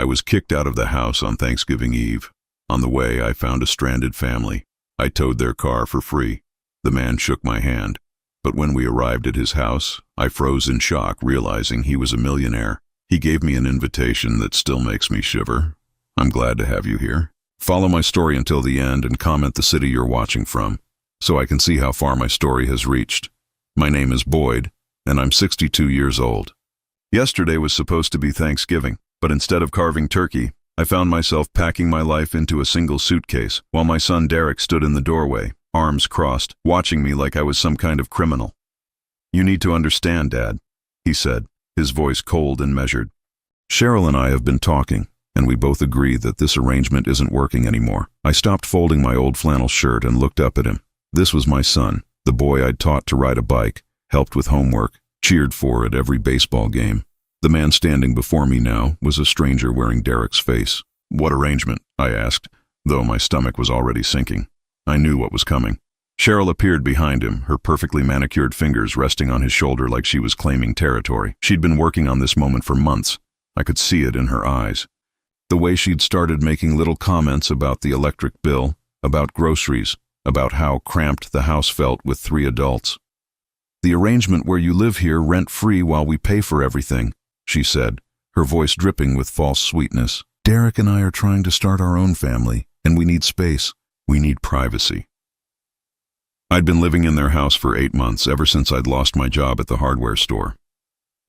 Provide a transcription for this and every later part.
I was kicked out of the house on Thanksgiving Eve. On the way, I found a stranded family. I towed their car for free. The man shook my hand. But when we arrived at his house, I froze in shock, realizing he was a millionaire. He gave me an invitation that still makes me shiver. I'm glad to have you here. Follow my story until the end and comment the city you're watching from, so I can see how far my story has reached. My name is Boyd, and I'm 62 years old. Yesterday was supposed to be Thanksgiving, but instead of carving turkey, I found myself packing my life into a single suitcase while my son Derek stood in the doorway, arms crossed, watching me like I was some kind of criminal. "You need to understand, Dad," he said, his voice cold and measured. "Cheryl and I have been talking, and we both agree that this arrangement isn't working anymore." I stopped folding my old flannel shirt and looked up at him. This was my son, the boy I'd taught to ride a bike, helped with homework, cheered for at every baseball game. The man standing before me now was a stranger wearing Derek's face. "What arrangement?" I asked, though my stomach was already sinking. I knew what was coming. Cheryl appeared behind him, her perfectly manicured fingers resting on his shoulder like she was claiming territory. She'd been working on this moment for months. I could see it in her eyes. The way she'd started making little comments about the electric bill, about groceries, about how cramped the house felt with 3 adults. "The arrangement where you live here rent-free while we pay for everything," she said, her voice dripping with false sweetness. "Derek and I are trying to start our own family, and we need space. We need privacy." I'd been living in their house for 8 months, ever since I'd lost my job at the hardware store.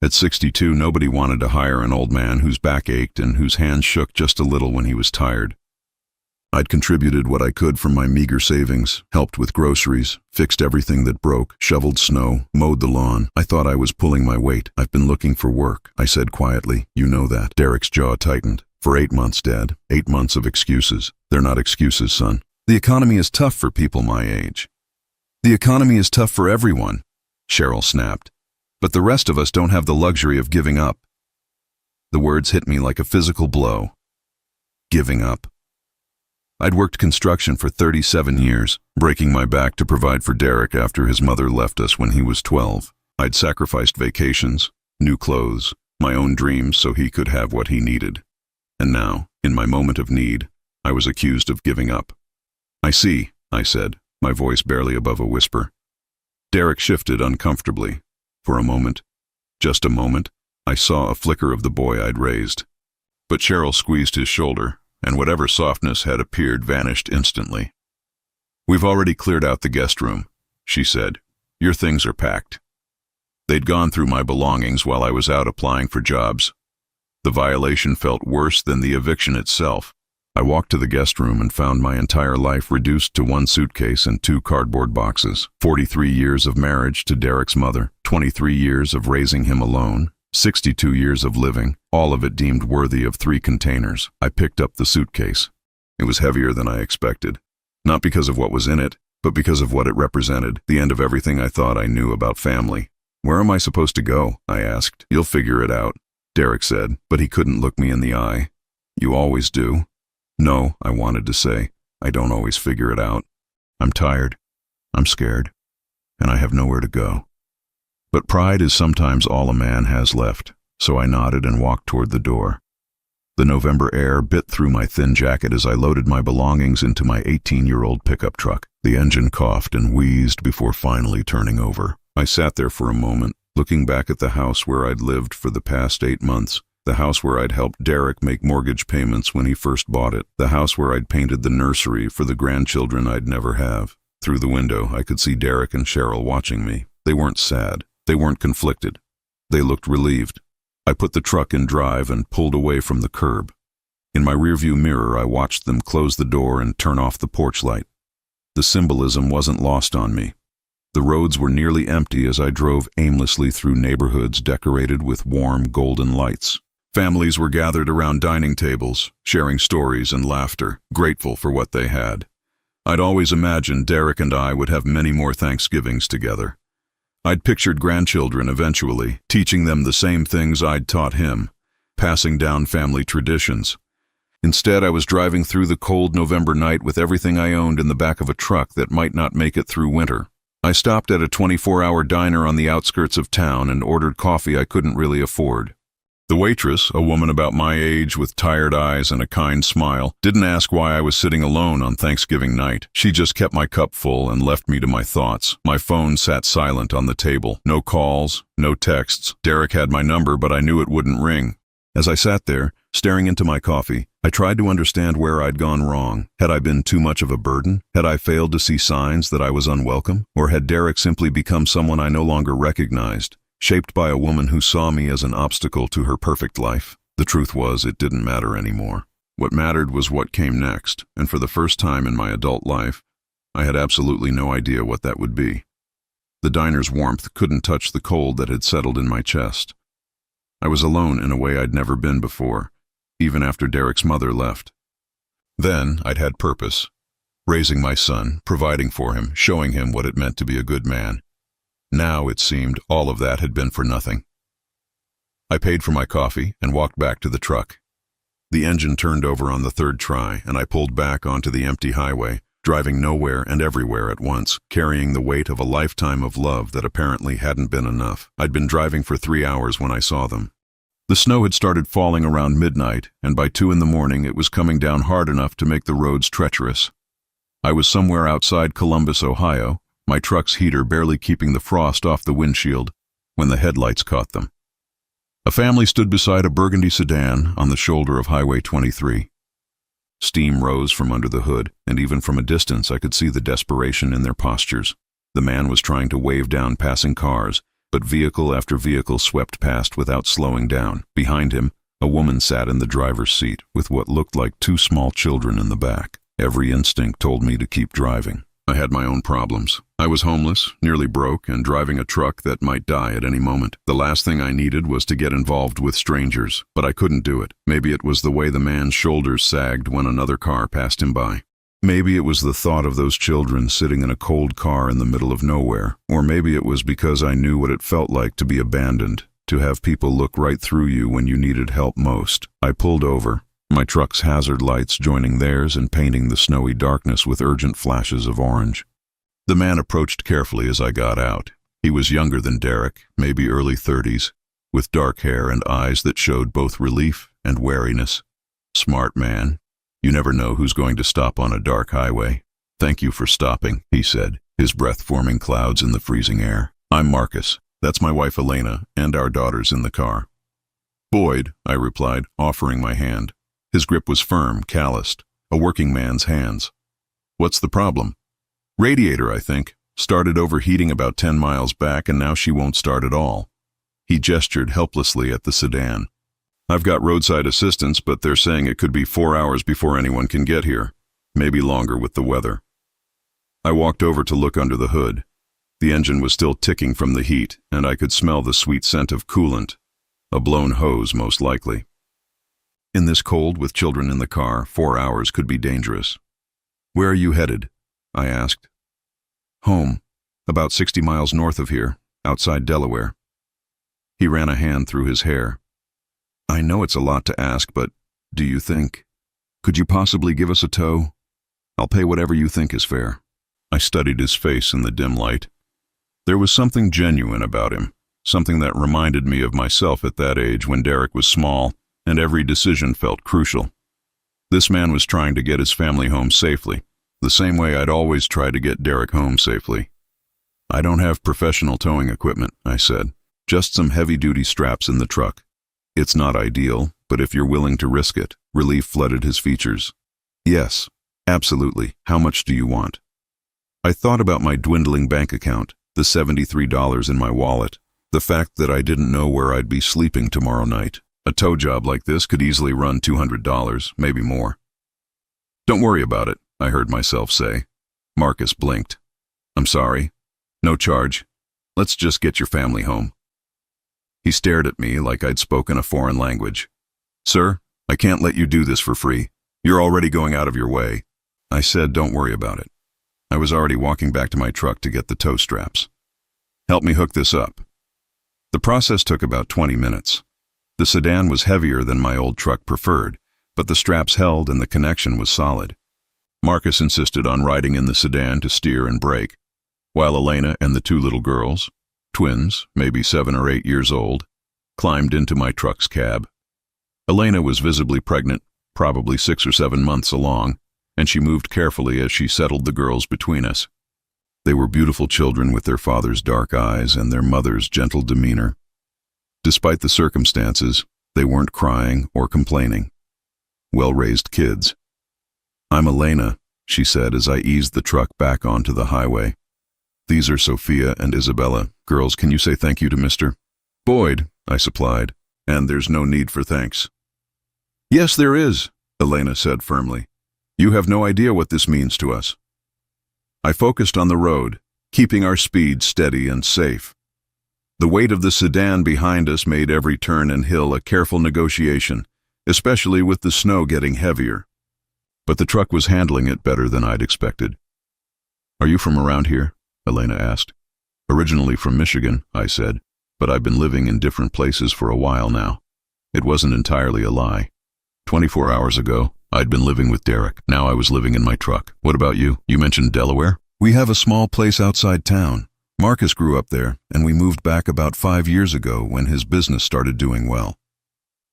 At 62, nobody wanted to hire an old man whose back ached and whose hands shook just a little when he was tired. I'd contributed what I could from my meager savings, helped with groceries, fixed everything that broke, shoveled snow, mowed the lawn. I thought I was pulling my weight. "I've been looking for work," I said quietly. "You know that." Derek's jaw tightened. "For 8 months, Dad. 8 months of excuses." "They're not excuses, son. The economy is tough for people my age." "The economy is tough for everyone," Cheryl snapped. "But the rest of us don't have the luxury of giving up." The words hit me like a physical blow. Giving up. I'd worked construction for 37 years, breaking my back to provide for Derek after his mother left us when he was 12. I'd sacrificed vacations, new clothes, my own dreams so he could have what he needed. And now, in my moment of need, I was accused of giving up. "I see," I said, my voice barely above a whisper. Derek shifted uncomfortably. For a moment, just a moment, I saw a flicker of the boy I'd raised. But Cheryl squeezed his shoulder, and whatever softness had appeared vanished instantly. "We've already cleared out the guest room," she said. "Your things are packed." They'd gone through my belongings while I was out applying for jobs. The violation felt worse than the eviction itself. I walked to the guest room and found my entire life reduced to 1 suitcase and 2 cardboard boxes. 43 years of marriage to Derek's mother, 23 years of raising him alone, 62 years of living, all of it deemed worthy of 3 containers. I picked up the suitcase. It was heavier than I expected. Not because of what was in it, but because of what it represented, the end of everything I thought I knew about family. "Where am I supposed to go?" I asked. "You'll figure it out," Derek said, but he couldn't look me in the eye. "You always do." "No," I wanted to say. "I don't always figure it out. I'm tired. I'm scared. And I have nowhere to go." But pride is sometimes all a man has left, so I nodded and walked toward the door. The November air bit through my thin jacket as I loaded my belongings into my 18-year-old pickup truck. The engine coughed and wheezed before finally turning over. I sat there for a moment, looking back at the house where I'd lived for the past 8 months, the house where I'd helped Derek make mortgage payments when he first bought it, the house where I'd painted the nursery for the grandchildren I'd never have. Through the window, I could see Derek and Cheryl watching me. They weren't sad. They weren't conflicted. They looked relieved. I put the truck in drive and pulled away from the curb. In my rearview mirror, I watched them close the door and turn off the porch light. The symbolism wasn't lost on me. The roads were nearly empty as I drove aimlessly through neighborhoods decorated with warm golden lights. Families were gathered around dining tables, sharing stories and laughter, grateful for what they had. I'd always imagined Derek and I would have many more Thanksgivings together. I'd pictured grandchildren eventually, teaching them the same things I'd taught him, passing down family traditions. Instead, I was driving through the cold November night with everything I owned in the back of a truck that might not make it through winter. I stopped at a 24-hour diner on the outskirts of town and ordered coffee I couldn't really afford. The waitress, a woman about my age with tired eyes and a kind smile, didn't ask why I was sitting alone on Thanksgiving night. She just kept my cup full and left me to my thoughts. My phone sat silent on the table. No calls, no texts. Derek had my number, but I knew it wouldn't ring. As I sat there, staring into my coffee, I tried to understand where I'd gone wrong. Had I been too much of a burden? Had I failed to see signs that I was unwelcome? Or had Derek simply become someone I no longer recognized, shaped by a woman who saw me as an obstacle to her perfect life? The truth was, it didn't matter anymore. What mattered was what came next, and for the first time in my adult life, I had absolutely no idea what that would be. The diner's warmth couldn't touch the cold that had settled in my chest. I was alone in a way I'd never been before, even after Derek's mother left. Then I'd had purpose, raising my son, providing for him, showing him what it meant to be a good man. Now, it seemed, all of that had been for nothing. I paid for my coffee and walked back to the truck. The engine turned over on the third try, and I pulled back onto the empty highway, driving nowhere and everywhere at once, carrying the weight of a lifetime of love that apparently hadn't been enough. I'd been driving for 3 hours when I saw them. The snow had started falling around midnight, and by 2 in the morning it was coming down hard enough to make the roads treacherous. I was somewhere outside Columbus, Ohio, my truck's heater barely keeping the frost off the windshield, when the headlights caught them. A family stood beside a burgundy sedan on the shoulder of Highway 23. Steam rose from under the hood, and even from a distance I could see the desperation in their postures. The man was trying to wave down passing cars, but vehicle after vehicle swept past without slowing down. Behind him, a woman sat in the driver's seat, with what looked like 2 small children in the back. Every instinct told me to keep driving. I had my own problems. I was homeless, nearly broke, and driving a truck that might die at any moment. The last thing I needed was to get involved with strangers, but I couldn't do it. Maybe it was the way the man's shoulders sagged when another car passed him by. Maybe it was the thought of those children sitting in a cold car in the middle of nowhere. Or maybe it was because I knew what it felt like to be abandoned, to have people look right through you when you needed help most. I pulled over, my truck's hazard lights joining theirs and painting the snowy darkness with urgent flashes of orange. The man approached carefully as I got out. He was younger than Derek, maybe early 30s, with dark hair and eyes that showed both relief and wariness. Smart man. You never know who's going to stop on a dark highway. "Thank you for stopping," he said, his breath forming clouds in the freezing air. "I'm Marcus. That's my wife Elena, and our daughters in the car." "Boyd," I replied, offering my hand. His grip was firm, calloused, a working man's hands. "What's the problem?" "Radiator, I think. Started overheating about 10 miles back, and now she won't start at all." He gestured helplessly at the sedan. "I've got roadside assistance, but they're saying it could be 4 hours before anyone can get here. Maybe longer with the weather." I walked over to look under the hood. The engine was still ticking from the heat, and I could smell the sweet scent of coolant. A blown hose, most likely. In this cold, with children in the car, 4 hours could be dangerous. "Where are you headed?" I asked. "Home, about 60 miles north of here, outside Delaware." He ran a hand through his hair. "I know it's a lot to ask, but do you think? Could you possibly give us a tow? I'll pay whatever you think is fair." I studied his face in the dim light. There was something genuine about him, something that reminded me of myself at that age when Derek was small, and every decision felt crucial. This man was trying to get his family home safely, the same way I'd always tried to get Derek home safely. "I don't have professional towing equipment," I said. "Just some heavy-duty straps in the truck. It's not ideal, but if you're willing to risk it." Relief flooded his features. "Yes, absolutely. How much do you want?" I thought about my dwindling bank account, the $73 in my wallet, the fact that I didn't know where I'd be sleeping tomorrow night. A tow job like this could easily run $200, maybe more. "Don't worry about it," I heard myself say. Marcus blinked. "I'm sorry. No charge. Let's just get your family home." He stared at me like I'd spoken a foreign language. "Sir, I can't let you do this for free. You're already going out of your way." I said, "Don't worry about it." I was already walking back to my truck to get the tow straps. "Help me hook this up." The process took about 20 minutes. The sedan was heavier than my old truck preferred, but the straps held and the connection was solid. Marcus insisted on riding in the sedan to steer and brake, while Elena and the 2 little girls, twins, maybe 7 or 8 years old, climbed into my truck's cab. Elena was visibly pregnant, probably 6 or 7 months along, and she moved carefully as she settled the girls between us. They were beautiful children with their father's dark eyes and their mother's gentle demeanor. Despite the circumstances, they weren't crying or complaining. Well-raised kids. "I'm Elena," she said as I eased the truck back onto the highway. "These are Sophia and Isabella. Girls, can you say thank you to Mr. Boyd?" I supplied. "And there's no need for thanks." "Yes, there is," Elena said firmly. "You have no idea what this means to us." I focused on the road, keeping our speed steady and safe. The weight of the sedan behind us made every turn and hill a careful negotiation, especially with the snow getting heavier. But the truck was handling it better than I'd expected. "Are you from around here?" Elena asked. "Originally from Michigan," I said, "but I've been living in different places for a while now." It wasn't entirely a lie. 24 hours ago, I'd been living with Derek. Now I was living in my truck. "What about you? You mentioned Delaware?" "We have a small place outside town. Marcus grew up there, and we moved back about 5 years ago when his business started doing well."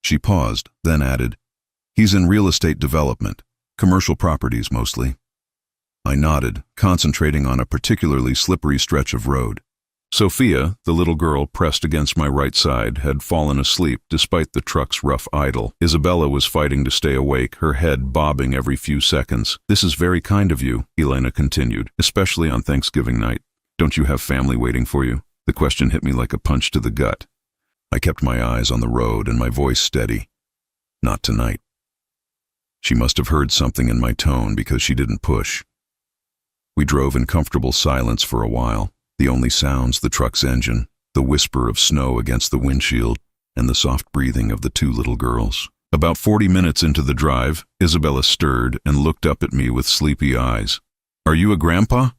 She paused, then added, "He's in real estate development, commercial properties mostly." I nodded, concentrating on a particularly slippery stretch of road. Sophia, the little girl pressed against my right side, had fallen asleep despite the truck's rough idle. Isabella was fighting to stay awake, her head bobbing every few seconds. "This is very kind of you," Elena continued, "especially on Thanksgiving night. Don't you have family waiting for you?" The question hit me like a punch to the gut. I kept my eyes on the road and my voice steady. "Not tonight." She must have heard something in my tone because she didn't push. We drove in comfortable silence for a while. The only sounds, the truck's engine, the whisper of snow against the windshield, and the soft breathing of the 2 little girls. About 40 minutes into the drive, Isabella stirred and looked up at me with sleepy eyes. "Are you a grandpa?"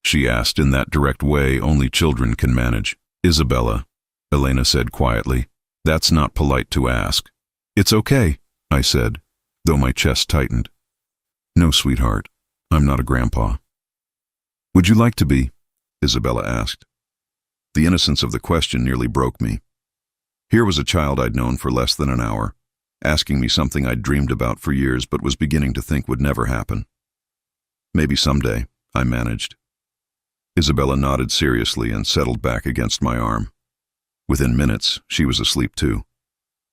she asked in that direct way only children can manage. "Isabella," Elena said quietly, "that's not polite to ask." "It's okay," I said, though my chest tightened. "No, sweetheart, I'm not a grandpa." "Would you like to be?" Isabella asked. The innocence of the question nearly broke me. Here was a child I'd known for less than an hour, asking me something I'd dreamed about for years but was beginning to think would never happen. "Maybe someday," I managed. Isabella nodded seriously and settled back against my arm. Within minutes, she was asleep too.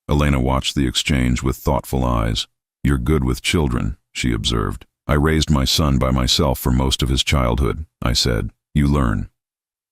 Elena watched the exchange with thoughtful eyes. "You're good with children," she observed. "I raised my son by myself for most of his childhood," I said. "You learn."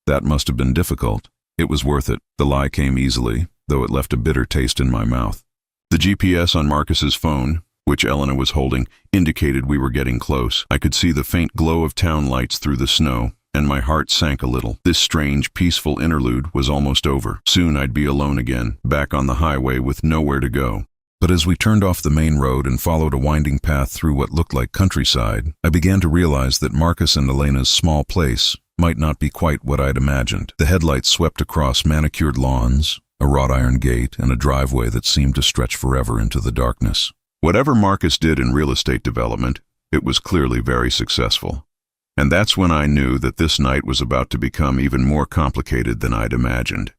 That must have been difficult. It was worth it. The lie came easily, though it left a bitter taste in my mouth. The GPS on Marcus's phone, which Elena was holding, indicated we were getting close. I could see the faint glow of town lights through the snow, and my heart sank a little. This strange, peaceful interlude was almost over. Soon I'd be alone again, back on the highway with nowhere to go. But as we turned off the main road and followed a winding path through what looked like countryside, I began to realize that Marcus and Elena's small place might not be quite what I'd imagined. The headlights swept across manicured lawns, a wrought iron gate, and a driveway that seemed to stretch forever into the darkness. Whatever Marcus did in real estate development, it was clearly very successful. And that's when I knew that this night was about to become even more complicated than I'd imagined.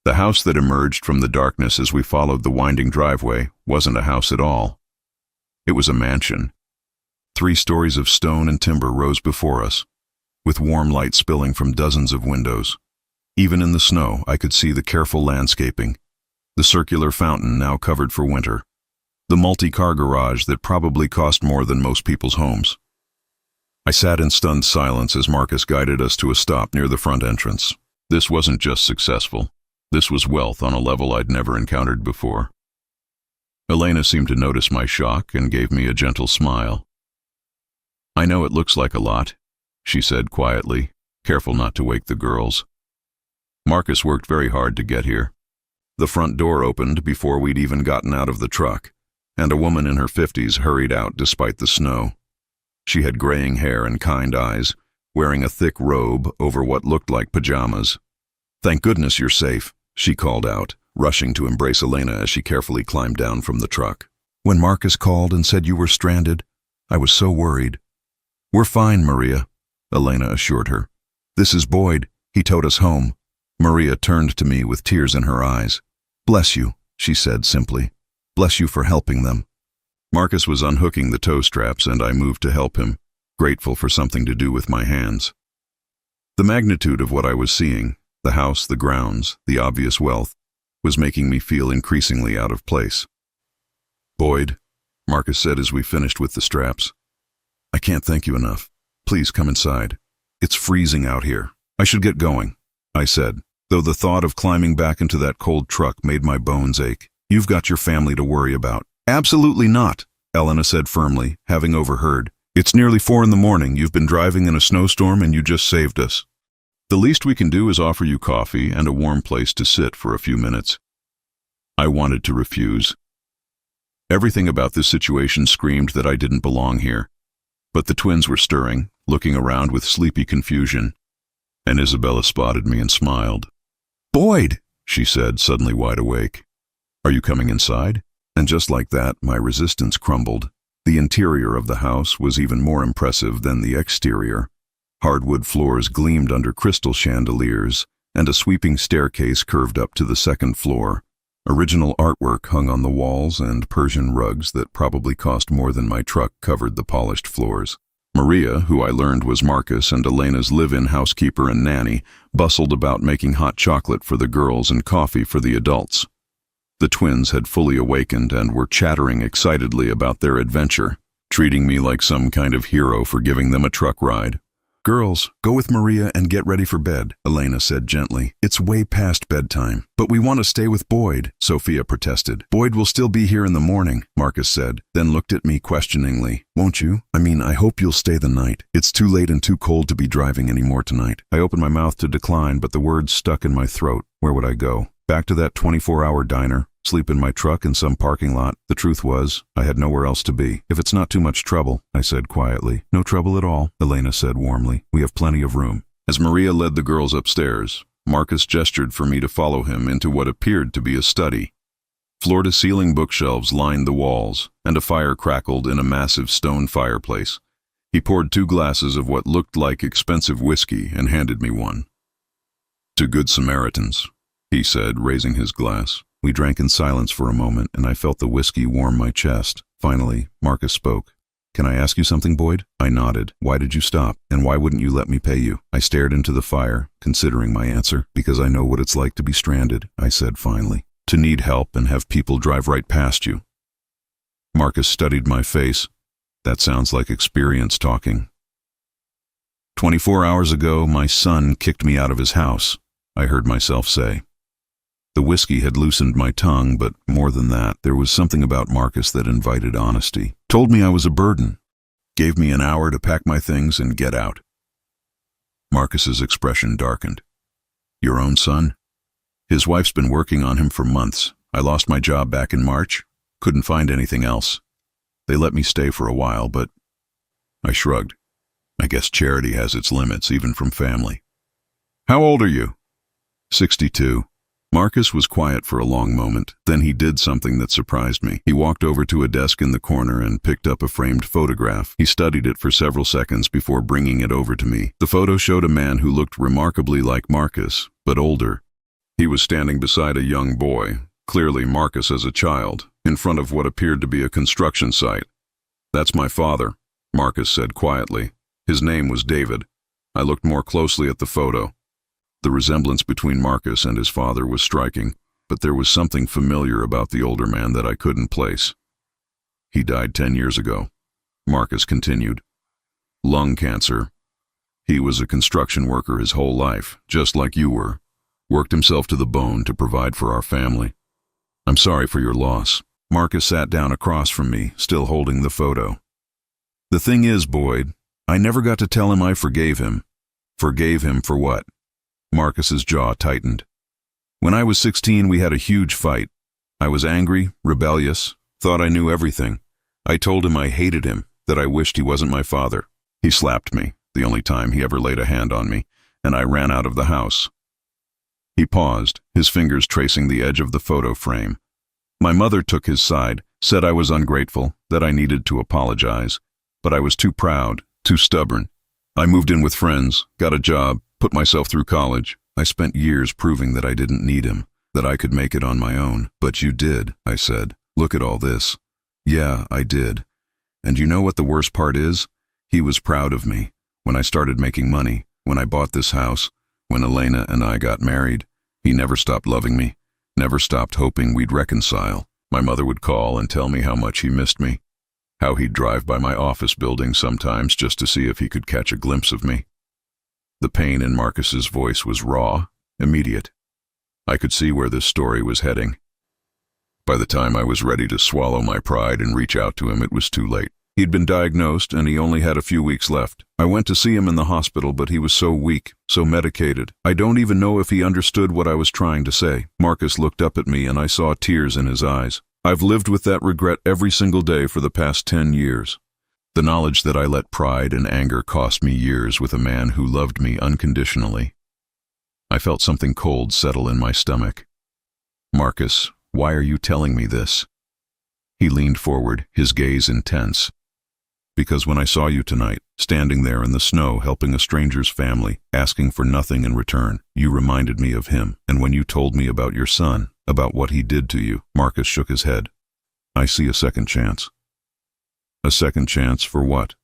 The house that emerged from the darkness as we followed the winding driveway wasn't a house at all. It was a mansion. 3 stories of stone and timber rose before us, with warm light spilling from dozens of windows. Even in the snow, I could see the careful landscaping, the circular fountain now covered for winter, the multi-car garage that probably cost more than most people's homes. I sat in stunned silence as Marcus guided us to a stop near the front entrance. This wasn't just successful. This was wealth on a level I'd never encountered before. Elena seemed to notice my shock and gave me a gentle smile. "I know it looks like a lot," she said quietly, careful not to wake the girls. "Marcus worked very hard to get here." The front door opened before we'd even gotten out of the truck, and a woman in her 50s hurried out despite the snow. She had graying hair and kind eyes, wearing a thick robe over what looked like pajamas. "Thank goodness you're safe," she called out, rushing to embrace Elena as she carefully climbed down from the truck. "When Marcus called and said you were stranded, I was so worried." "We're fine, Maria," Elena assured her. "This is Boyd. He towed us home." Maria turned to me with tears in her eyes. "Bless you," she said simply. "Bless you for helping them." Marcus was unhooking the toe straps and I moved to help him, grateful for something to do with my hands. The magnitude of what I was seeing, the house, the grounds, the obvious wealth, was making me feel increasingly out of place. "Boyd," Marcus said as we finished with the straps, "I can't thank you enough. Please come inside. It's freezing out here. I should get going," I said, though the thought of climbing back into that cold truck made my bones ache. "You've got your family to worry about." "Absolutely not," Elena said firmly, having overheard. "It's nearly 4 in the morning. You've been driving in a snowstorm and you just saved us. The least we can do is offer you coffee and a warm place to sit for a few minutes." I wanted to refuse. Everything about this situation screamed that I didn't belong here. But the twins were stirring, looking around with sleepy confusion, and Isabella spotted me and smiled. "Boyd," she said, suddenly wide awake. "Are you coming inside?" And just like that, my resistance crumbled. The interior of the house was even more impressive than the exterior. Hardwood floors gleamed under crystal chandeliers, and a sweeping staircase curved up to the second floor. Original artwork hung on the walls, and Persian rugs that probably cost more than my truck covered the polished floors. Maria, who I learned was Marcus and Elena's live-in housekeeper and nanny, bustled about making hot chocolate for the girls and coffee for the adults. The twins had fully awakened and were chattering excitedly about their adventure, treating me like some kind of hero for giving them a truck ride. "Girls, go with Maria and get ready for bed," Elena said gently. "It's way past bedtime." "But we want to stay with Boyd," Sophia protested. "Boyd will still be here in the morning," Marcus said, then looked at me questioningly. "Won't you? I hope you'll stay the night. It's too late and too cold to be driving anymore tonight." I opened my mouth to decline, but the words stuck in my throat. Where would I go? Back to that 24-hour diner? Sleep in my truck in some parking lot? The truth was, I had nowhere else to be. "If it's not too much trouble," I said quietly. "No trouble at all," Elena said warmly. "We have plenty of room." As Maria led the girls upstairs, Marcus gestured for me to follow him into what appeared to be a study. Floor-to-ceiling bookshelves lined the walls, and a fire crackled in a massive stone fireplace. He poured 2 glasses of what looked like expensive whiskey and handed me one. "To good Samaritans," he said, raising his glass. We drank in silence for a moment, and I felt the whiskey warm my chest. Finally, Marcus spoke. "Can I ask you something, Boyd?" I nodded. "Why did you stop? And why wouldn't you let me pay you?" I stared into the fire, considering my answer. "Because I know what it's like to be stranded," I said finally. "To need help and have people drive right past you." Marcus studied my face. "That sounds like experience talking." 24 hours ago, my son kicked me out of his house," I heard myself say. The whiskey had loosened my tongue, but more than that, there was something about Marcus that invited honesty. Told me I was a burden. Gave me an hour to pack my things and get out. Marcus's expression darkened. "Your own son?" "His wife's been working on him for months. I lost my job back in March. Couldn't find anything else. They let me stay for a while, but..." I shrugged. I guess charity has its limits, even from family. "How old are you?" 62. Marcus was quiet for a long moment. Then he did something that surprised me. He walked over to a desk in the corner and picked up a framed photograph. He studied it for several seconds before bringing it over to me. The photo showed a man who looked remarkably like Marcus, but older. He was standing beside a young boy, clearly Marcus as a child, in front of what appeared to be a construction site. "That's my father," Marcus said quietly. His name was David. I looked more closely at the photo. The resemblance between Marcus and his father was striking, but there was something familiar about the older man that I couldn't place. "He died 10 years ago," Marcus continued. "Lung cancer. He was a construction worker his whole life, just like you were. Worked himself to the bone to provide for our family. I'm sorry for your loss." Marcus sat down across from me, still holding the photo. "The thing is, Boyd, I never got to tell him I forgave him." "Forgave him for what?" Marcus's jaw tightened. "When I was 16, we had a huge fight. I was angry, rebellious, thought I knew everything. I told him I hated him, that I wished he wasn't my father. He slapped me, the only time he ever laid a hand on me, and I ran out of the house." He paused, his fingers tracing the edge of the photo frame. "My mother took his side, said I was ungrateful, that I needed to apologize, but I was too proud, too stubborn. I moved in with friends, got a job, put myself through college. I spent years proving that I didn't need him. that I could make it on my own. But you did, I said. Look at all this. Yeah, I did. And you know what the worst part is? He was proud of me. When I started making money, when I bought this house, when Elena and I got married, he never stopped loving me, never stopped hoping we'd reconcile. My mother would call and tell me how much he missed me, how he'd drive by my office building sometimes just to see if he could catch a glimpse of me. The pain in Marcus's voice was raw, immediate. I could see where this story was heading. By the time I was ready to swallow my pride and reach out to him, it was too late. He'd been diagnosed and he only had a few weeks left. I went to see him in the hospital, but he was so weak, so medicated. I don't even know if he understood what I was trying to say. Marcus looked up at me and I saw tears in his eyes. I've lived with that regret every single day for the past 10 years. The knowledge that I let pride and anger cost me years with a man who loved me unconditionally. I felt something cold settle in my stomach. Marcus, why are you telling me this? He leaned forward, his gaze intense. Because when I saw you tonight, standing there in the snow helping a stranger's family, asking for nothing in return, you reminded me of him. And when you told me about your son, about what he did to you, Marcus shook his head. I see a second chance. A second chance for what?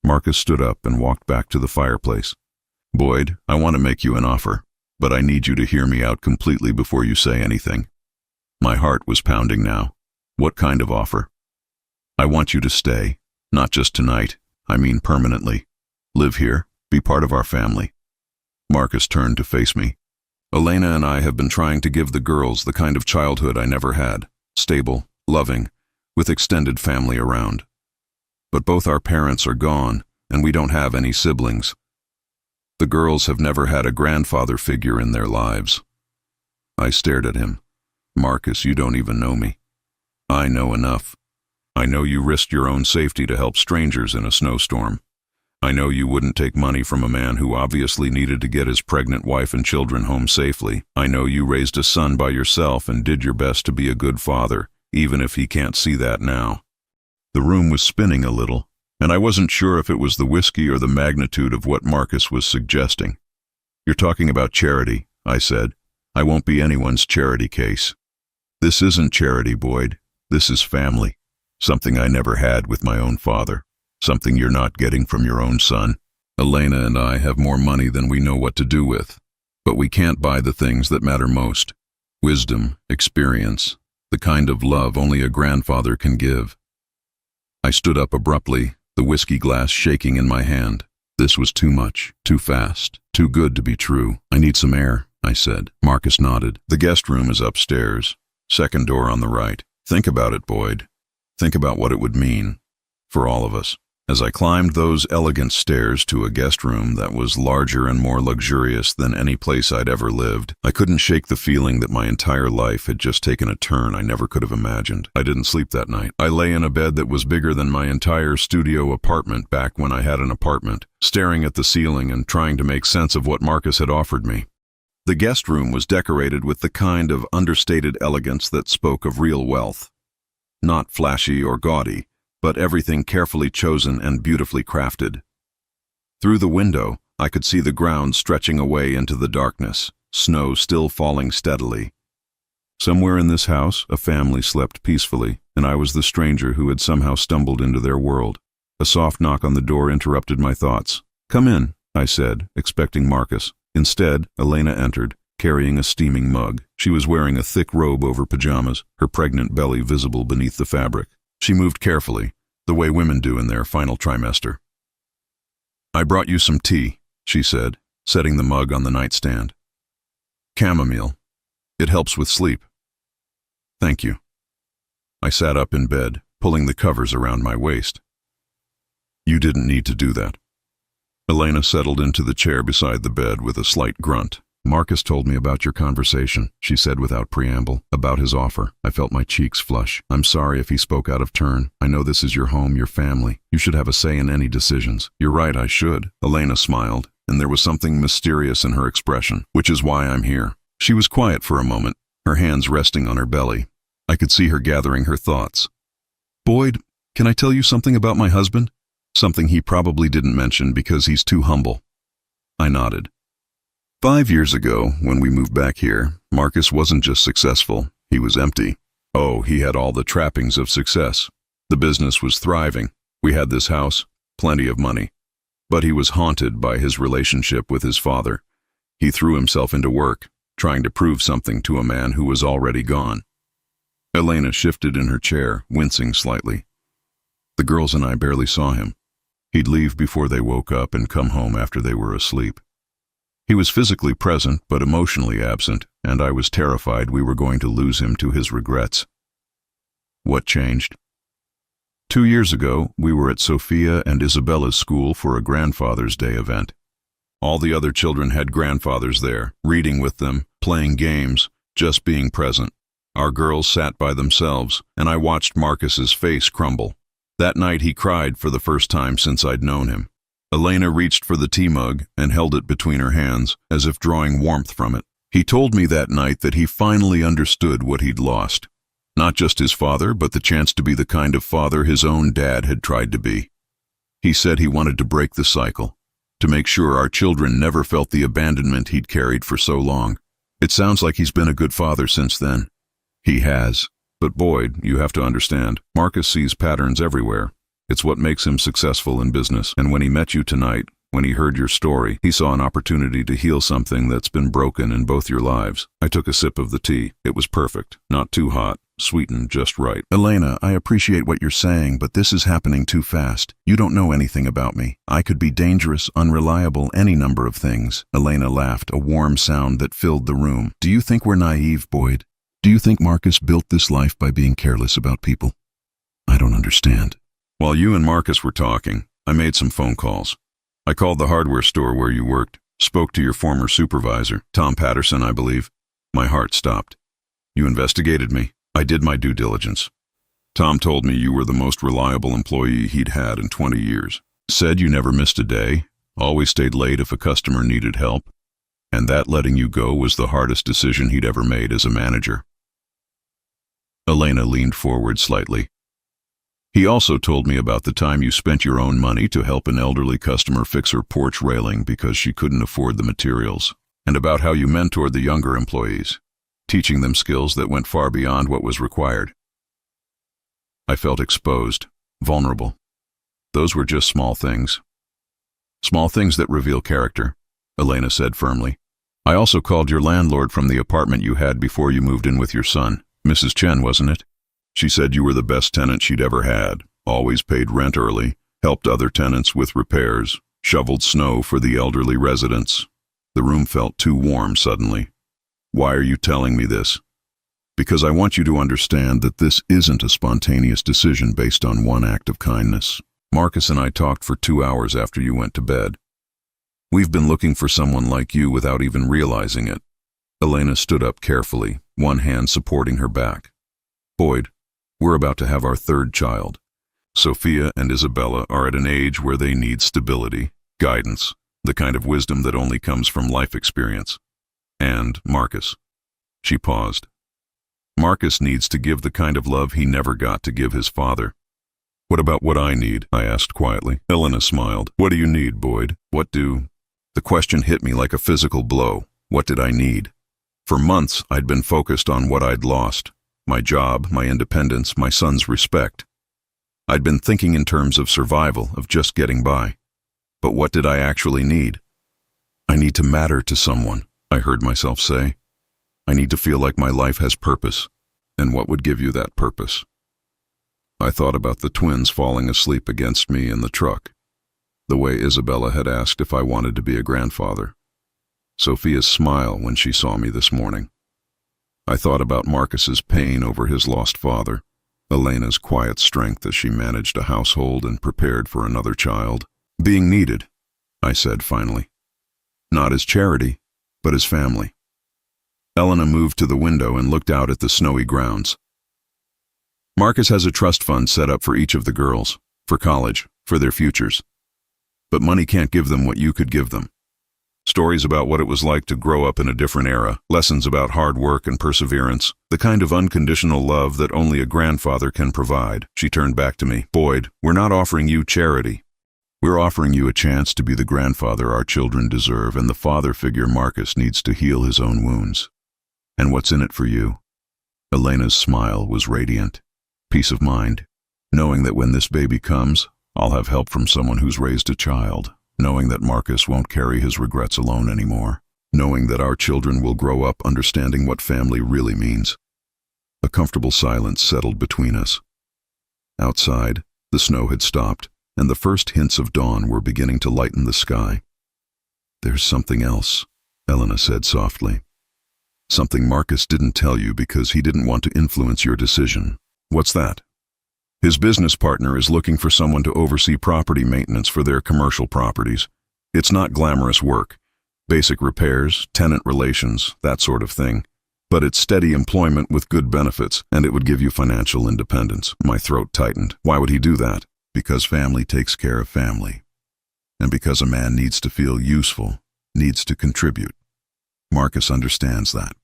Marcus stood up and walked back to the fireplace. Boyd, I want to make you an offer, but I need you to hear me out completely before you say anything. My heart was pounding now. What kind of offer? I want you to stay. Not just tonight, I mean permanently. Live here, be part of our family. Marcus turned to face me. Elena and I have been trying to give the girls the kind of childhood I never had. Stable, loving, with extended family around. But both our parents are gone, and we don't have any siblings. The girls have never had a grandfather figure in their lives. I stared at him. Marcus, you don't even know me. I know enough. I know you risked your own safety to help strangers in a snowstorm. I know you wouldn't take money from a man who obviously needed to get his pregnant wife and children home safely. I know you raised a son by yourself and did your best to be a good father, even if he can't see that now. The room was spinning a little, and I wasn't sure if it was the whiskey or the magnitude of what Marcus was suggesting. You're talking about charity, I said. I won't be anyone's charity case. This isn't charity, Boyd. This is family. Something I never had with my own father. Something you're not getting from your own son. Elena and I have more money than we know what to do with. But we can't buy the things that matter most. Wisdom, experience, the kind of love only a grandfather can give. I stood up abruptly, the whiskey glass shaking in my hand. This was too much, too fast, too good to be true. I need some air, I said. Marcus nodded. The guest room is upstairs. Second door on the right. Think about it, Boyd. Think about what it would mean for all of us. As I climbed those elegant stairs to a guest room that was larger and more luxurious than any place I'd ever lived, I couldn't shake the feeling that my entire life had just taken a turn I never could have imagined. I didn't sleep that night. I lay in a bed that was bigger than my entire studio apartment back when I had an apartment, staring at the ceiling and trying to make sense of what Marcus had offered me. The guest room was decorated with the kind of understated elegance that spoke of real wealth. Not flashy or gaudy, but everything carefully chosen and beautifully crafted. Through the window, I could see the ground stretching away into the darkness, snow still falling steadily. Somewhere in this house, a family slept peacefully, and I was the stranger who had somehow stumbled into their world. A soft knock on the door interrupted my thoughts. "Come in," I said, expecting Marcus. Instead, Elena entered, carrying a steaming mug. She was wearing a thick robe over pajamas, her pregnant belly visible beneath the fabric. She moved carefully, the way women do in their final trimester. "I brought you some tea," she said, setting the mug on the nightstand. "Chamomile. It helps with sleep." "Thank you." I sat up in bed, pulling the covers around my waist. "You didn't need to do that." Elena settled into the chair beside the bed with a slight grunt. "Marcus told me about your conversation," she said without preamble, "about his offer." I felt my cheeks flush. "I'm sorry if he spoke out of turn. I know this is your home, your family. You should have a say in any decisions." "You're right, I should." Elena smiled, and there was something mysterious in her expression, "which is why I'm here." She was quiet for a moment, her hands resting on her belly. I could see her gathering her thoughts. "Boyd, can I tell you something about my husband? Something he probably didn't mention because he's too humble." I nodded. 5 years ago, when we moved back here, Marcus wasn't just successful, he was empty. Oh, he had all the trappings of success. The business was thriving. We had this house, plenty of money. But he was haunted by his relationship with his father. He threw himself into work, trying to prove something to a man who was already gone. Elena shifted in her chair, wincing slightly. The girls and I barely saw him. He'd leave before they woke up and come home after they were asleep. He was physically present but emotionally absent, and I was terrified we were going to lose him to his regrets. What changed? 2 years ago, we were at Sophia and Isabella's school for a Grandfather's Day event. All the other children had grandfathers there, reading with them, playing games, just being present. Our girls sat by themselves, and I watched Marcus's face crumble. That night he cried for the first time since I'd known him. Elena reached for the tea mug and held it between her hands, as if drawing warmth from it. He told me that night that he finally understood what he'd lost. Not just his father, but the chance to be the kind of father his own dad had tried to be. He said he wanted to break the cycle, to make sure our children never felt the abandonment he'd carried for so long. It sounds like he's been a good father since then. He has. But Boyd, you have to understand, Marcus sees patterns everywhere. It's what makes him successful in business. And when he met you tonight, when he heard your story, he saw an opportunity to heal something that's been broken in both your lives. I took a sip of the tea. It was perfect. Not too hot. Sweetened just right. Elena, I appreciate what you're saying, but this is happening too fast. You don't know anything about me. I could be dangerous, unreliable, any number of things. Elena laughed, a warm sound that filled the room. Do you think we're naive, Boyd? Do you think Marcus built this life by being careless about people? I don't understand. While you and Marcus were talking, I made some phone calls. I called the hardware store where you worked, spoke to your former supervisor, Tom Patterson, I believe. My heart stopped. You investigated me. I did my due diligence. Tom told me you were the most reliable employee he'd had in 20 years. Said you never missed a day, always stayed late if a customer needed help, and that letting you go was the hardest decision he'd ever made as a manager. Elena leaned forward slightly. He also told me about the time you spent your own money to help an elderly customer fix her porch railing because she couldn't afford the materials, and about how you mentored the younger employees, teaching them skills that went far beyond what was required. I felt exposed, vulnerable. Those were just small things. Small things that reveal character, Elena said firmly. I also called your landlord from the apartment you had before you moved in with your son. Mrs. Chen, wasn't it? She said you were the best tenant she'd ever had, always paid rent early, helped other tenants with repairs, shoveled snow for the elderly residents. The room felt too warm suddenly. Why are you telling me this? Because I want you to understand that this isn't a spontaneous decision based on one act of kindness. Marcus and I talked for 2 hours after you went to bed. We've been looking for someone like you without even realizing it. Elena stood up carefully, one hand supporting her back. Boyd, we're about to have our third child. Sophia and Isabella are at an age where they need stability, guidance, the kind of wisdom that only comes from life experience. And Marcus. She paused. Marcus needs to give the kind of love he never got to give his father. What about what I need? I asked quietly. Elena smiled. What do you need, Boyd? The question hit me like a physical blow. What did I need? For months, I'd been focused on what I'd lost. My job, my independence, my son's respect. I'd been thinking in terms of survival, of just getting by. But what did I actually need? I need to matter to someone, I heard myself say. I need to feel like my life has purpose. And what would give you that purpose? I thought about the twins falling asleep against me in the truck. The way Isabella had asked if I wanted to be a grandfather. Sophia's smile when she saw me this morning. I thought about Marcus's pain over his lost father, Elena's quiet strength as she managed a household and prepared for another child. Being needed, I said finally. Not as charity, but as family. Elena moved to the window and looked out at the snowy grounds. Marcus has a trust fund set up for each of the girls, for college, for their futures. But money can't give them what you could give them. Stories about what it was like to grow up in a different era, lessons about hard work and perseverance, the kind of unconditional love that only a grandfather can provide. She turned back to me. Boyd, we're not offering you charity. We're offering you a chance to be the grandfather our children deserve and the father figure Marcus needs to heal his own wounds. And what's in it for you? Elena's smile was radiant. Peace of mind, knowing that when this baby comes, I'll have help from someone who's raised a child, knowing that Marcus won't carry his regrets alone anymore, knowing that our children will grow up understanding what family really means. A comfortable silence settled between us. Outside, the snow had stopped, and the first hints of dawn were beginning to lighten the sky. "There's something else," Elena said softly. "Something Marcus didn't tell you because he didn't want to influence your decision." "What's that?" "His business partner is looking for someone to oversee property maintenance for their commercial properties. It's not glamorous work. Basic repairs, tenant relations, that sort of thing. But it's steady employment with good benefits, and it would give you financial independence." My throat tightened. Why would he do that? Because family takes care of family. And because a man needs to feel useful, needs to contribute. Marcus understands that.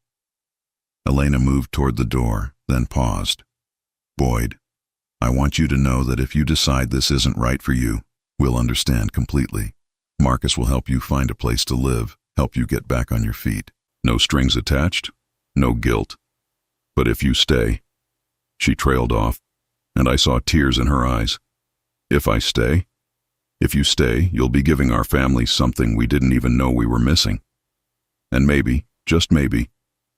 Elena moved toward the door, then paused. "Boyd, I want you to know that if you decide this isn't right for you, we'll understand completely. Marcus will help you find a place to live, help you get back on your feet. No strings attached, no guilt. But if you stay..." She trailed off, and I saw tears in her eyes. "If I stay? If you stay, you'll be giving our family something we didn't even know we were missing. And maybe, just maybe,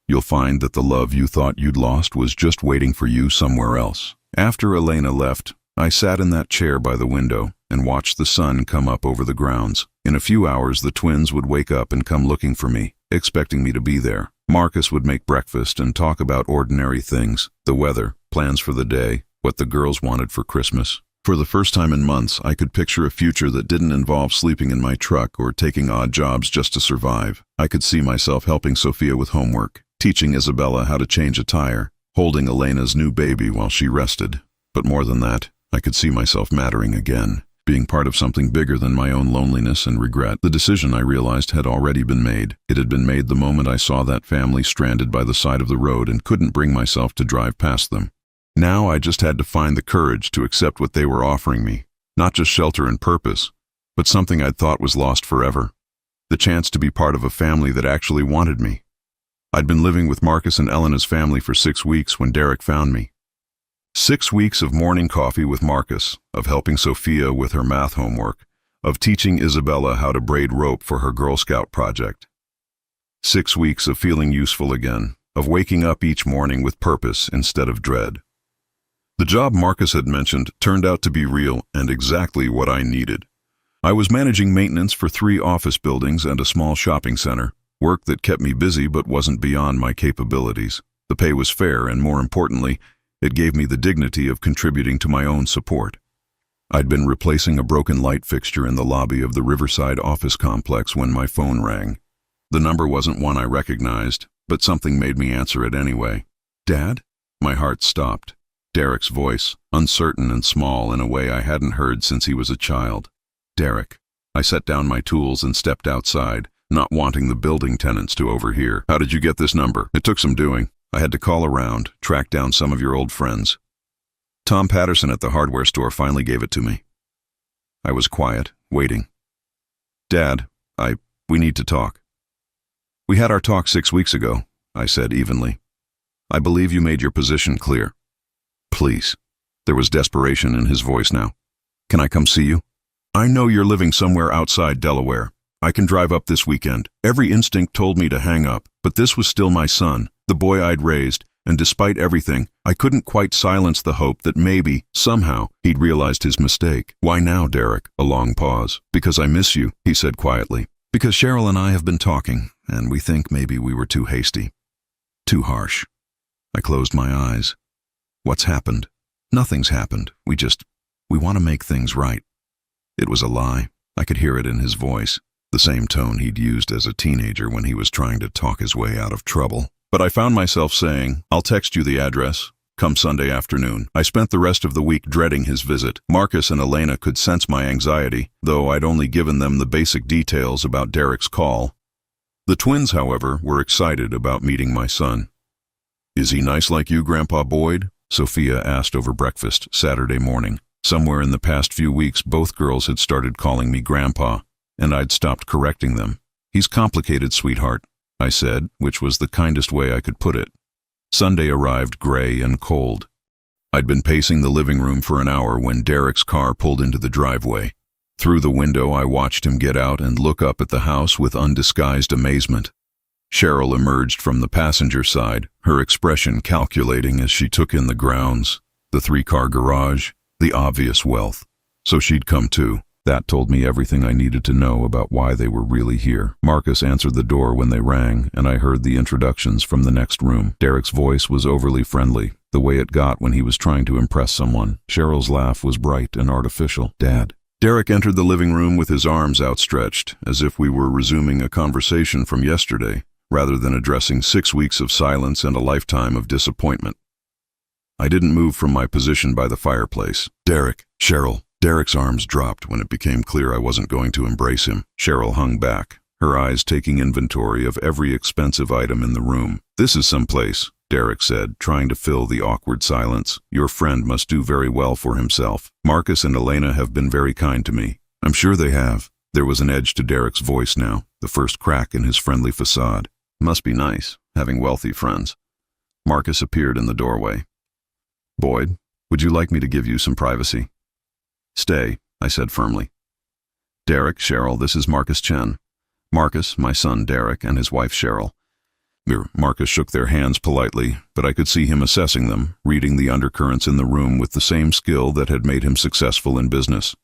you'll find that the love you thought you'd lost was just waiting for you somewhere else." After Elena left, I sat in that chair by the window and watched the sun come up over the grounds. In a few hours, the twins would wake up and come looking for me, expecting me to be there. Marcus would make breakfast and talk about ordinary things, the weather, plans for the day, what the girls wanted for Christmas. For the first time in months, I could picture a future that didn't involve sleeping in my truck or taking odd jobs just to survive. I could see myself helping Sophia with homework, teaching Isabella how to change a tire, holding Elena's new baby while she rested. But more than that, I could see myself mattering again, being part of something bigger than my own loneliness and regret. The decision, I realized, had already been made. It had been made the moment I saw that family stranded by the side of the road and couldn't bring myself to drive past them. Now I just had to find the courage to accept what they were offering me, not just shelter and purpose, but something I'd thought was lost forever. The chance to be part of a family that actually wanted me. I'd been living with Marcus and Elena's family for 6 weeks when Derek found me. 6 weeks of morning coffee with Marcus, of helping Sophia with her math homework, of teaching Isabella how to braid rope for her Girl Scout project. 6 weeks of feeling useful again, of waking up each morning with purpose instead of dread. The job Marcus had mentioned turned out to be real and exactly what I needed. I was managing maintenance for 3 office buildings and a small shopping center, work that kept me busy but wasn't beyond my capabilities. The pay was fair, and more importantly, it gave me the dignity of contributing to my own support. I'd been replacing a broken light fixture in the lobby of the Riverside office complex when my phone rang. The number wasn't one I recognized, but something made me answer it anyway. "Dad?" My heart stopped. Derek's voice, uncertain and small in a way I hadn't heard since he was a child. "Derek." I set down my tools and stepped outside, not wanting the building tenants to overhear. "How did you get this number?" "It took some doing. I had to call around, track down some of your old friends. Tom Patterson at the hardware store finally gave it to me." I was quiet, waiting. "Dad, we need to talk." "We had our talk 6 weeks ago," I said evenly. "I believe you made your position clear." "Please." There was desperation in his voice now. "Can I come see you? I know you're living somewhere outside Delaware. I can drive up this weekend." Every instinct told me to hang up, but this was still my son, the boy I'd raised, and despite everything, I couldn't quite silence the hope that maybe, somehow, he'd realized his mistake. "Why now, Derek?" A long pause. "Because I miss you," he said quietly. "Because Cheryl and I have been talking, and we think maybe we were too hasty. Too harsh." I closed my eyes. "What's happened?" "Nothing's happened. We want to make things right." It was a lie. I could hear it in his voice, the same tone he'd used as a teenager when he was trying to talk his way out of trouble. But I found myself saying, "I'll text you the address. Come Sunday afternoon." I spent the rest of the week dreading his visit. Marcus and Elena could sense my anxiety, though I'd only given them the basic details about Derek's call. The twins, however, were excited about meeting my son. "Is he nice like you, Grandpa Boyd?" Sophia asked over breakfast Saturday morning. Somewhere in the past few weeks, both girls had started calling me Grandpa, and I'd stopped correcting them. "He's complicated, sweetheart. I said, which was the kindest way I could put it. Sunday arrived gray and cold. I'd been pacing the living room for an hour when Derek's car pulled into the driveway. Through the window, I watched him get out and look up at the house with undisguised amazement. Cheryl emerged from the passenger side, her expression calculating as she took in the grounds, the 3-car garage, the obvious wealth. So she'd come too. That told me everything I needed to know about why they were really here. Marcus answered the door when they rang, and I heard the introductions from the next room. Derek's voice was overly friendly, the way it got when he was trying to impress someone. Cheryl's laugh was bright and artificial. Dad. Derek entered the living room with his arms outstretched, as if we were resuming a conversation from yesterday, rather than addressing 6 weeks of silence and a lifetime of disappointment. I didn't move from my position by the fireplace. Derek, Cheryl. Derek's arms dropped when it became clear I wasn't going to embrace him. Cheryl hung back, her eyes taking inventory of every expensive item in the room. This is someplace, Derek said, trying to fill the awkward silence. Your friend must do very well for himself. Marcus and Elena have been very kind to me. I'm sure they have. There was an edge to Derek's voice now, the first crack in his friendly facade. Must be nice, having wealthy friends. Marcus appeared in the doorway. Boyd, would you like me to give you some privacy? Stay, I said firmly. Derek, Cheryl, this is Marcus Chen. Marcus, my son Derek, and his wife Cheryl. Marcus shook their hands politely, but I could see him assessing them, reading the undercurrents in the room with the same skill that had made him successful in business.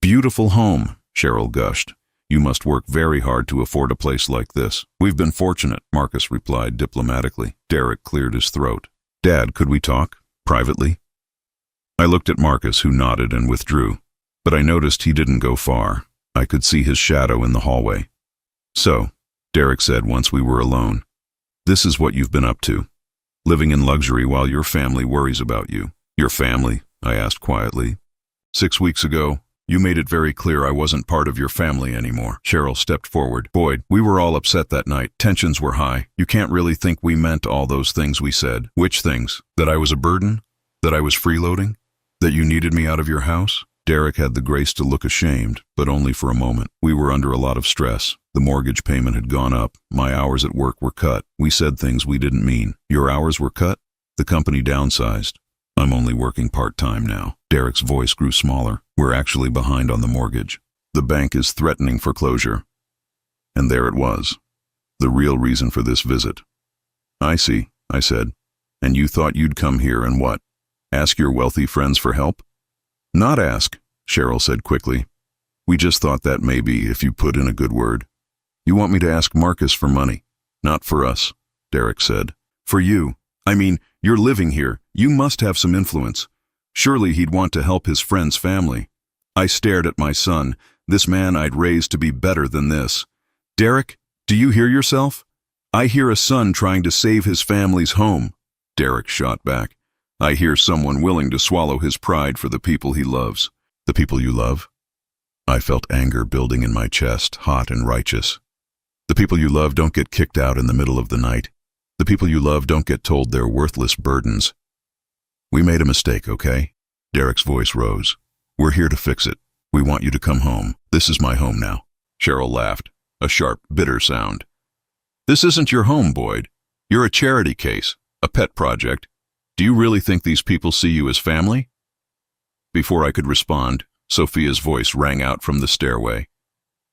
Beautiful home, Cheryl gushed. You must work very hard to afford a place like this. We've been fortunate, Marcus replied diplomatically. Derek cleared his throat. Dad, could we talk? Privately? I looked at Marcus, who nodded and withdrew, but I noticed he didn't go far. I could see his shadow in the hallway. So, Derek said once we were alone, this is what you've been up to, living in luxury while your family worries about you. Your family? I asked quietly. 6 weeks ago, you made it very clear I wasn't part of your family anymore. Cheryl stepped forward. Boyd, we were all upset that night. Tensions were high. You can't really think we meant all those things we said. Which things? That I was a burden? That I was freeloading? That you needed me out of your house? Derek had the grace to look ashamed, but only for a moment. We were under a lot of stress. The mortgage payment had gone up. My hours at work were cut. We said things we didn't mean. Your hours were cut? The company downsized. I'm only working part-time now. Derek's voice grew smaller. We're actually behind on the mortgage. The bank is threatening foreclosure. And there it was. The real reason for this visit. I see, I said. And you thought you'd come here and what? Ask your wealthy friends for help? Not ask, Cheryl said quickly. We just thought that maybe if you put in a good word. You want me to ask Marcus for money? Not for us, Derek said. For you. I mean, you're living here. You must have some influence. Surely he'd want to help his friend's family. I stared at my son, this man I'd raised to be better than this. Derek, do you hear yourself? I hear a son trying to save his family's home. Derek shot back. I hear someone willing to swallow his pride for the people he loves. The people you love? I felt anger building in my chest, hot and righteous. The people you love don't get kicked out in the middle of the night. The people you love don't get told they're worthless burdens. We made a mistake, okay? Derek's voice rose. We're here to fix it. We want you to come home. This is my home now. Cheryl laughed, a sharp, bitter sound. This isn't your home, Boyd. You're a charity case, a pet project. Do you really think these people see you as family? Before I could respond, Sophia's voice rang out from the stairway.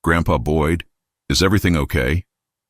Grandpa Boyd, is everything okay?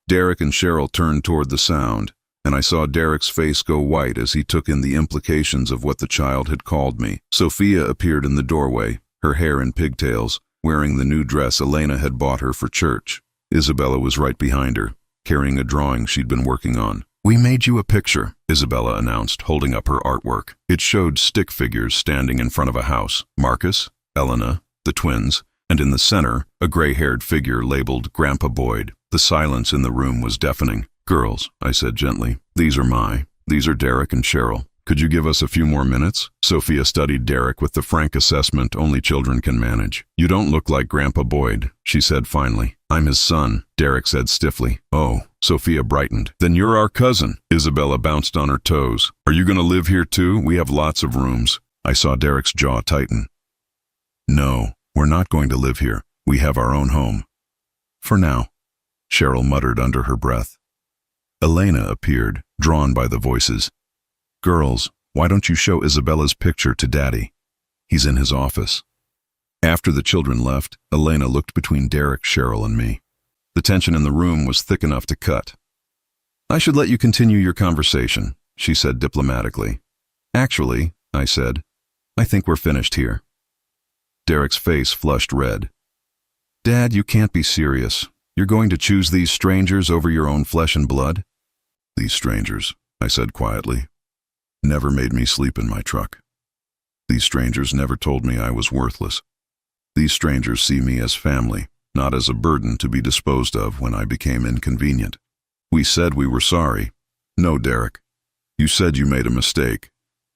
Derek and Cheryl turned toward the sound, and I saw Derek's face go white as he took in the implications of what the child had called me. Sophia appeared in the doorway, her hair in pigtails, wearing the new dress Elena had bought her for church. Isabella was right behind her, carrying a drawing she'd been working on. We made you a picture, Isabella announced, holding up her artwork. It showed stick figures standing in front of a house. Marcus, Elena, the twins, and in the center, a gray-haired figure labeled Grandpa Boyd. The silence in the room was deafening. Girls, I said gently, these are Derek and Cheryl. Could you give us a few more minutes? Sophia studied Derek with the frank assessment only children can manage. You don't look like Grandpa Boyd, she said finally. I'm his son, Derek said stiffly. Oh, Sophia brightened. Then you're our cousin. Isabella bounced on her toes. Are you going to live here too? We have lots of rooms. I saw Derek's jaw tighten. No, we're not going to live here. We have our own home. For now, Cheryl muttered under her breath. Elena appeared, drawn by the voices. "Girls, why don't you show Isabella's picture to Daddy? He's in his office." After the children left, Elena looked between Derek, Cheryl, and me. The tension in the room was thick enough to cut. "I should let you continue your conversation," she said diplomatically. "Actually," I said, "I think we're finished here." Derek's face flushed red. "Dad, you can't be serious. You're going to choose these strangers over your own flesh and blood?" "These strangers," I said quietly, "never made me sleep in my truck. These strangers never told me I was worthless. These strangers see me as family, not as a burden to be disposed of when I became inconvenient. We said we were sorry." "No, Derek. You said you made a mistake.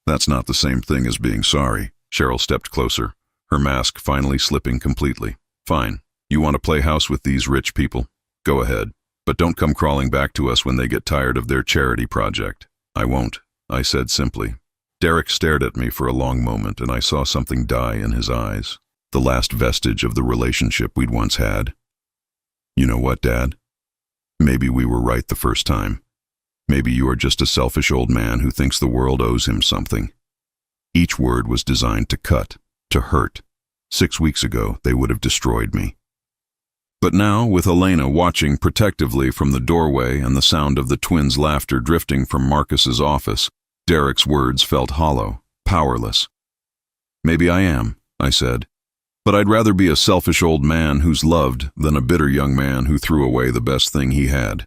That's not the same thing as being sorry." Cheryl stepped closer, her mask finally slipping completely. "Fine. You want to play house with these rich people? Go ahead. But don't come crawling back to us when they get tired of their charity project." "I won't," I said simply. Derek stared at me for a long moment, and I saw something die in his eyes. The last vestige of the relationship we'd once had. "You know what, Dad? Maybe we were right the first time. Maybe you are just a selfish old man who thinks the world owes him something." Each word was designed to cut, to hurt. 6 weeks ago, they would have destroyed me. But now, with Elena watching protectively from the doorway and the sound of the twins' laughter drifting from Marcus's office, Derek's words felt hollow, powerless. "Maybe I am," I said. "But I'd rather be a selfish old man who's loved than a bitter young man who threw away the best thing he had."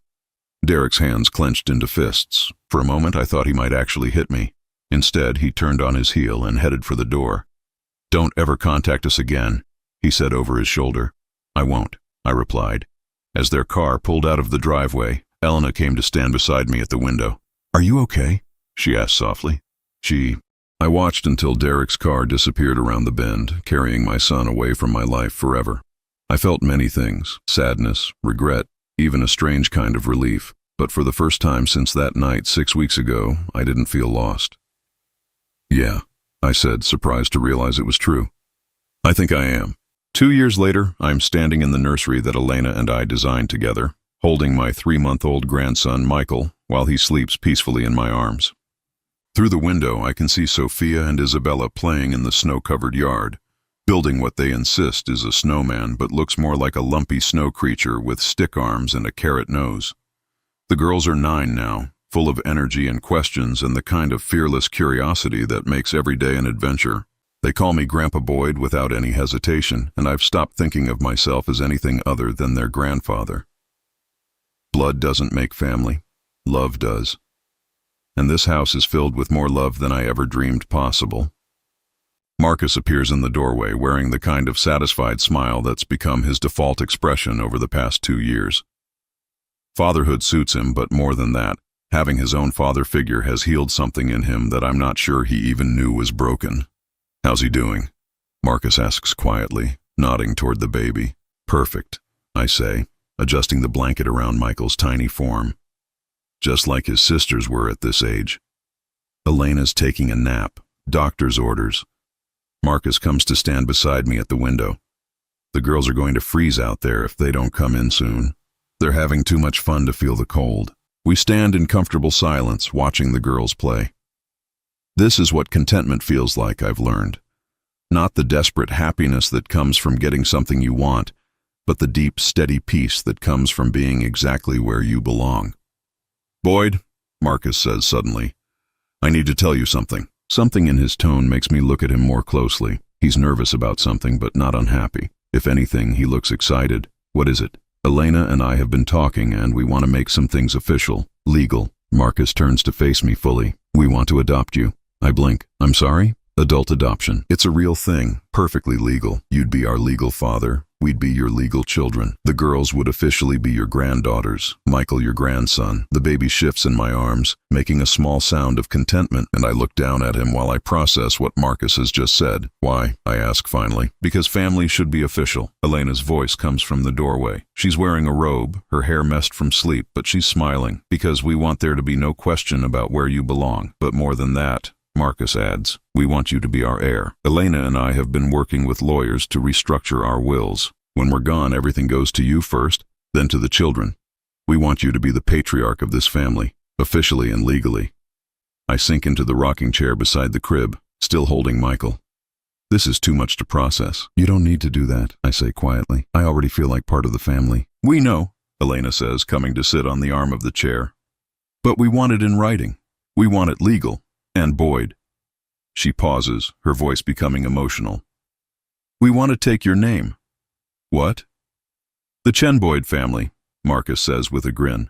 Derek's hands clenched into fists. For a moment I thought he might actually hit me. Instead, he turned on his heel and headed for the door. "Don't ever contact us again," he said over his shoulder. "I won't," I replied. As their car pulled out of the driveway, Elena came to stand beside me at the window. "Are you okay?" she asked softly. I watched until Derek's car disappeared around the bend, carrying my son away from my life forever. I felt many things: sadness, regret, even a strange kind of relief. But for the first time since that night 6 weeks ago, I didn't feel lost. "Yeah," I said, surprised to realize it was true. "I think I am." 2 years later, I'm standing in the nursery that Elena and I designed together, holding my 3-month-old grandson, Michael, while he sleeps peacefully in my arms. Through the window, I can see Sophia and Isabella playing in the snow-covered yard, building what they insist is a snowman but looks more like a lumpy snow creature with stick arms and a carrot nose. The girls are 9 now, full of energy and questions and the kind of fearless curiosity that makes every day an adventure. They call me Grandpa Boyd without any hesitation, and I've stopped thinking of myself as anything other than their grandfather. Blood doesn't make family. Love does. And this house is filled with more love than I ever dreamed possible. Marcus appears in the doorway wearing the kind of satisfied smile that's become his default expression over the past 2 years. Fatherhood suits him, but more than that, having his own father figure has healed something in him that I'm not sure he even knew was broken. "How's he doing?" Marcus asks quietly, nodding toward the baby. "Perfect," I say, adjusting the blanket around Michael's tiny form. Just like his sisters were at this age. Elena's taking a nap, doctor's orders. Marcus comes to stand beside me at the window. The girls are going to freeze out there if they don't come in soon. They're having too much fun to feel the cold. We stand in comfortable silence, watching the girls play. This is what contentment feels like, I've learned. Not the desperate happiness that comes from getting something you want, but the deep, steady peace that comes from being exactly where you belong. "Boyd," Marcus says suddenly, "I need to tell you something." Something in his tone makes me look at him more closely. He's nervous about something, but not unhappy. If anything, he looks excited. "What is it?" "Elena and I have been talking, and we want to make some things official, legal." Marcus turns to face me fully. "We want to adopt you." I blink. "I'm sorry?" "Adult adoption. It's a real thing, perfectly legal. You'd be our legal father. We'd be your legal children. The girls would officially be your granddaughters. Michael your grandson." The baby shifts in my arms, making a small sound of contentment, and I look down at him while I process what Marcus has just said. "Why?" I ask finally. "Because family should be official." Elena's voice comes from the doorway. She's wearing a robe, her hair messed from sleep, but she's smiling. "Because we want there to be no question about where you belong. But more than that," Marcus adds, "we want you to be our heir." Elena and I have been working with lawyers to restructure our wills. When we're gone, everything goes to you first, then to the children. We want you to be the patriarch of this family, officially and legally. I sink into the rocking chair beside the crib, still holding Michael. This is too much to process. You don't need to do that, I say quietly. I already feel like part of the family. We know, Elena says, coming to sit on the arm of the chair. But we want it in writing. We want it legal. And Boyd. She pauses, her voice becoming emotional. We want to take your name. What? The Chen Boyd family, Marcus says with a grin.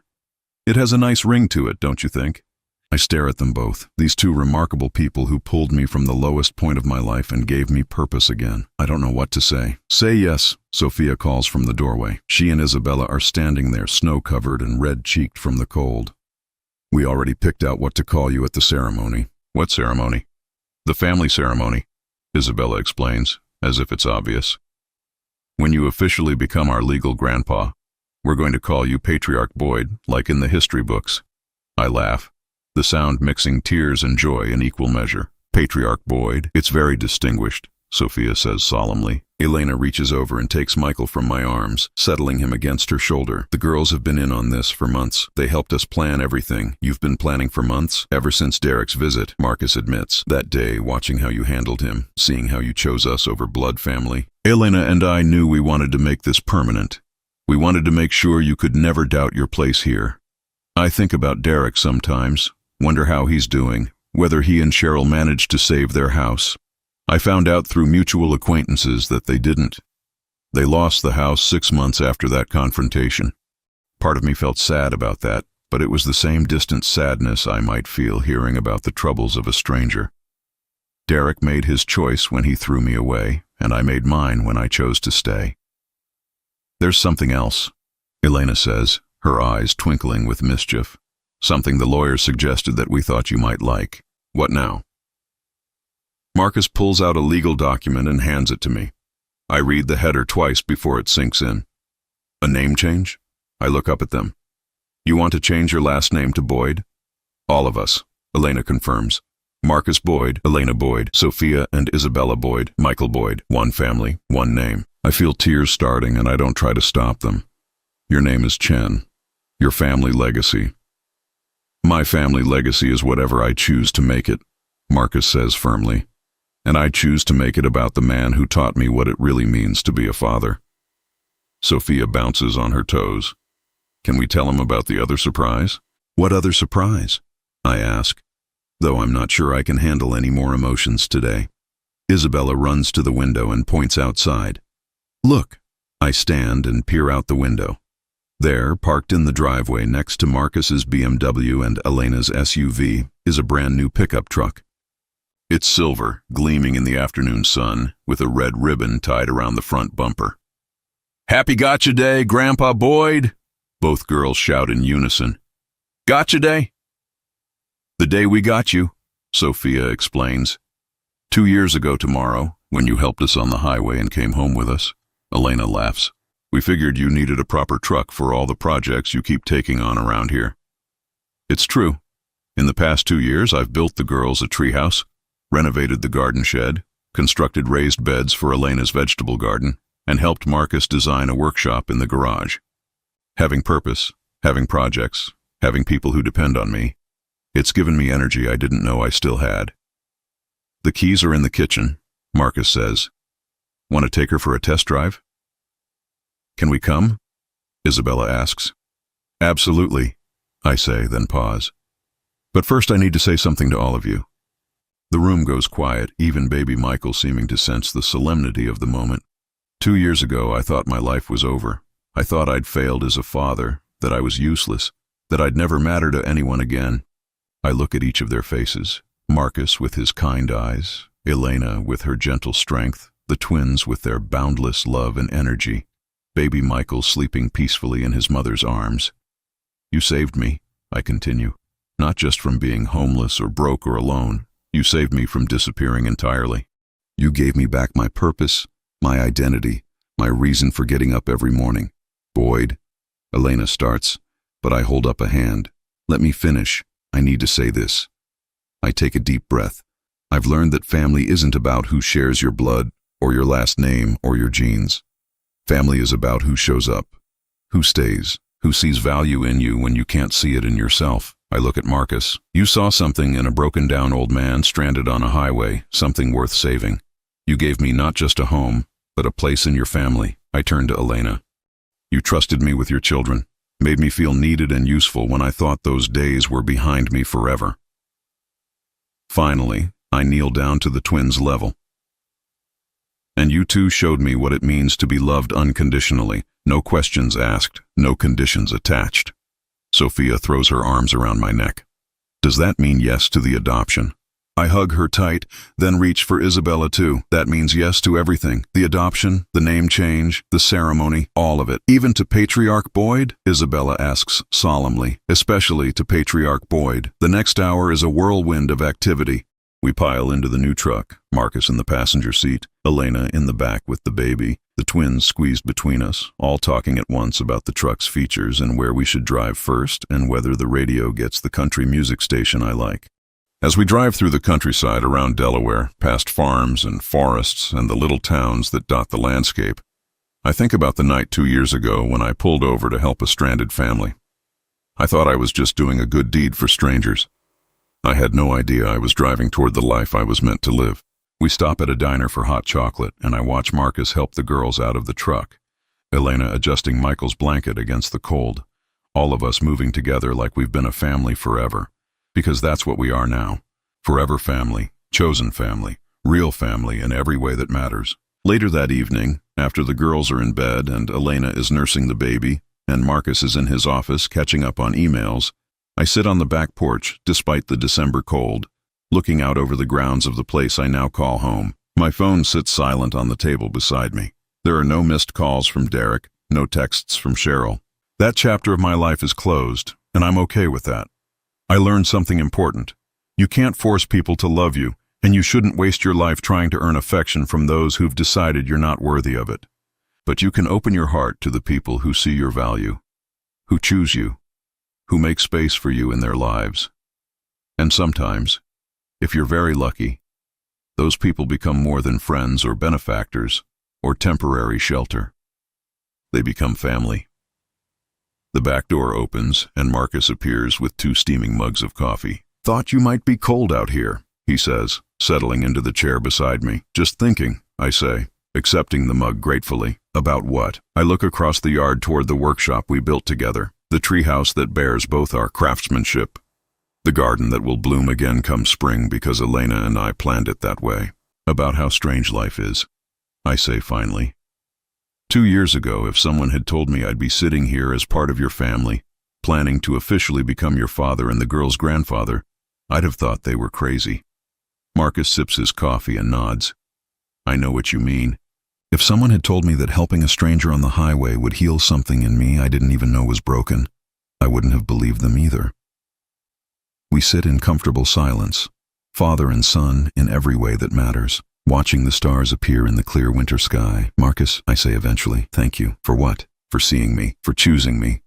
It has a nice ring to it, don't you think? I stare at them both, these two remarkable people who pulled me from the lowest point of my life and gave me purpose again. I don't know what to say. Say yes, Sophia calls from the doorway. She and Isabella are standing there, snow-covered and red-cheeked from the cold. We already picked out what to call you at the ceremony. What ceremony? The family ceremony, Isabella explains, as if it's obvious. When you officially become our legal grandpa, we're going to call you Patriarch Boyd, like in the history books. I laugh, the sound mixing tears and joy in equal measure. Patriarch Boyd, it's very distinguished, Sophia says solemnly. Elena reaches over and takes Michael from my arms, settling him against her shoulder. The girls have been in on this for months. They helped us plan everything. You've been planning for months? Ever since Derek's visit, Marcus admits. That day, watching how you handled him, seeing how you chose us over blood family. Elena and I knew we wanted to make this permanent. We wanted to make sure you could never doubt your place here. I think about Derek sometimes, wonder how he's doing, whether he and Cheryl managed to save their house. I found out through mutual acquaintances that they didn't. They lost the house 6 months after that confrontation. Part of me felt sad about that, but it was the same distant sadness I might feel hearing about the troubles of a stranger. Derek made his choice when he threw me away, and I made mine when I chose to stay. There's something else, Elena says, her eyes twinkling with mischief. Something the lawyer suggested that we thought you might like. What now? Marcus pulls out a legal document and hands it to me. I read the header twice before it sinks in. A name change? I look up at them. You want to change your last name to Boyd? All of us, Elena confirms. Marcus Boyd, Elena Boyd, Sophia and Isabella Boyd, Michael Boyd. One family, one name. I feel tears starting and I don't try to stop them. Your name is Chen. Your family legacy. My family legacy is whatever I choose to make it, Marcus says firmly. And I choose to make it about the man who taught me what it really means to be a father. Sophia bounces on her toes. Can we tell him about the other surprise? What other surprise? I ask, though I'm not sure I can handle any more emotions today. Isabella runs to the window and points outside. Look, I stand and peer out the window. There, parked in the driveway next to Marcus's BMW and Elena's SUV, is a brand new pickup truck. It's silver, gleaming in the afternoon sun, with a red ribbon tied around the front bumper. Happy Gotcha Day, Grandpa Boyd! Both girls shout in unison. Gotcha Day? The day we got you, Sophia explains. 2 years ago tomorrow, when you helped us on the highway and came home with us. Elena laughs. We figured you needed a proper truck for all the projects you keep taking on around here. It's true. In the past 2 years, I've built the girls a treehouse, renovated the garden shed, constructed raised beds for Elena's vegetable garden, and helped Marcus design a workshop in the garage. Having purpose, having projects, having people who depend on me, it's given me energy I didn't know I still had. The keys are in the kitchen, Marcus says. Want to take her for a test drive? Can we come? Isabella asks. Absolutely, I say, then pause. But first I need to say something to all of you. The room goes quiet, even baby Michael seeming to sense the solemnity of the moment. 2 years ago, I thought my life was over. I thought I'd failed as a father, that I was useless, that I'd never matter to anyone again. I look at each of their faces, Marcus with his kind eyes, Elena with her gentle strength, the twins with their boundless love and energy, baby Michael sleeping peacefully in his mother's arms. You saved me, I continue, not just from being homeless or broke or alone. You saved me from disappearing entirely. You gave me back my purpose, my identity, my reason for getting up every morning. Boyd, Elena starts, but I hold up a hand. Let me finish. I need to say this. I take a deep breath. I've learned that family isn't about who shares your blood, or your last name, or your genes. Family is about who shows up, who stays, who sees value in you when you can't see it in yourself. I look at Marcus. You saw something in a broken-down old man stranded on a highway, something worth saving. You gave me not just a home, but a place in your family. I turned to Elena. You trusted me with your children, made me feel needed and useful when I thought those days were behind me forever. Finally, I kneeled down to the twins' level. And you too showed me what it means to be loved unconditionally, no questions asked, no conditions attached. Sophia throws her arms around my neck. Does that mean yes to the adoption? I hug her tight, then reach for Isabella too. That means yes to everything. The adoption, the name change, the ceremony, all of it. Even to Patriarch Boyd? Isabella asks solemnly. Especially to Patriarch Boyd. The next hour is a whirlwind of activity. We pile into the new truck, Marcus in the passenger seat, Elena in the back with the baby, the twins squeezed between us, all talking at once about the truck's features and where we should drive first and whether the radio gets the country music station I like. As we drive through the countryside around Delaware, past farms and forests and the little towns that dot the landscape, I think about the night 2 years ago when I pulled over to help a stranded family. I thought I was just doing a good deed for strangers. I had no idea I was driving toward the life I was meant to live. We stop at a diner for hot chocolate, and I watch Marcus help the girls out of the truck, Elena adjusting Michael's blanket against the cold, all of us moving together like we've been a family forever, because that's what we are now. Forever family, chosen family, real family in every way that matters. Later that evening, after the girls are in bed and Elena is nursing the baby, and Marcus is in his office catching up on emails, I sit on the back porch, despite the December cold, looking out over the grounds of the place I now call home. My phone sits silent on the table beside me. There are no missed calls from Derek, no texts from Cheryl. That chapter of my life is closed, and I'm okay with that. I learned something important. You can't force people to love you, and you shouldn't waste your life trying to earn affection from those who've decided you're not worthy of it. But you can open your heart to the people who see your value, who choose you, who make space for you in their lives. And sometimes, if you're very lucky, those people become more than friends or benefactors or temporary shelter. They become family. The back door opens and Marcus appears with 2 steaming mugs of coffee. Thought you might be cold out here, he says, settling into the chair beside me. Just thinking, I say, accepting the mug gratefully. About what? I look across the yard toward the workshop we built together. The treehouse that bears both our craftsmanship, the garden that will bloom again come spring because Elena and I planned it that way. About how strange life is, I say finally. 2 years ago, if someone had told me I'd be sitting here as part of your family, planning to officially become your father and the girl's grandfather, I'd have thought they were crazy. Marcus sips his coffee and nods. I know what you mean. If someone had told me that helping a stranger on the highway would heal something in me I didn't even know was broken, I wouldn't have believed them either. We sit in comfortable silence, father and son in every way that matters, watching the stars appear in the clear winter sky. Marcus, I say eventually, thank you. For what? For seeing me, for choosing me,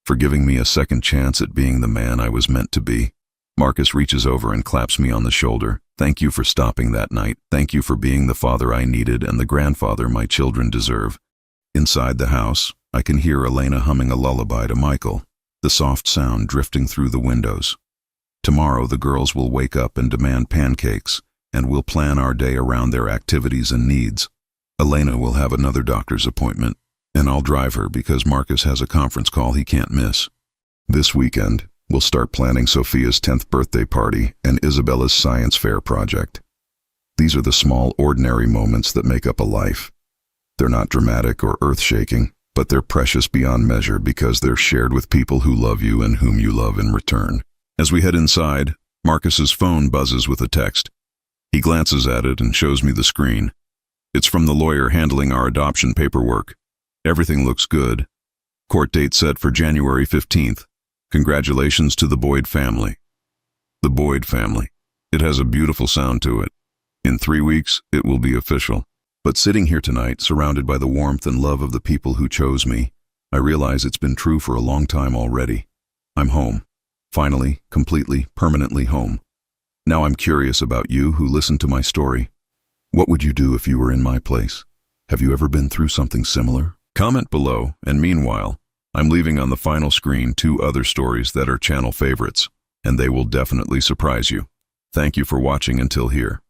for giving me a second chance at being the man I was meant to be. Marcus reaches over and claps me on the shoulder. Thank you for stopping that night. Thank you for being the father I needed and the grandfather my children deserve. Inside the house, I can hear Elena humming a lullaby to Michael, the soft sound drifting through the windows. Tomorrow the girls will wake up and demand pancakes, and we'll plan our day around their activities and needs. Elena will have another doctor's appointment, and I'll drive her because Marcus has a conference call he can't miss. This weekend, we'll start planning Sophia's 10th birthday party and Isabella's science fair project. These are the small, ordinary moments that make up a life. They're not dramatic or earth-shaking, but they're precious beyond measure because they're shared with people who love you and whom you love in return. As we head inside, Marcus's phone buzzes with a text. He glances at it and shows me the screen. It's from the lawyer handling our adoption paperwork. Everything looks good. Court date set for January 15th. Congratulations to the Boyd family. The Boyd family. It has a beautiful sound to it. In 3 weeks, it will be official. But sitting here tonight, surrounded by the warmth and love of the people who chose me, I realize it's been true for a long time already. I'm home. Finally, completely, permanently home. Now I'm curious about you who listened to my story. What would you do if you were in my place? Have you ever been through something similar? Comment below, and meanwhile, I'm leaving on the final screen 2 other stories that are channel favorites, and they will definitely surprise you. Thank you for watching until here.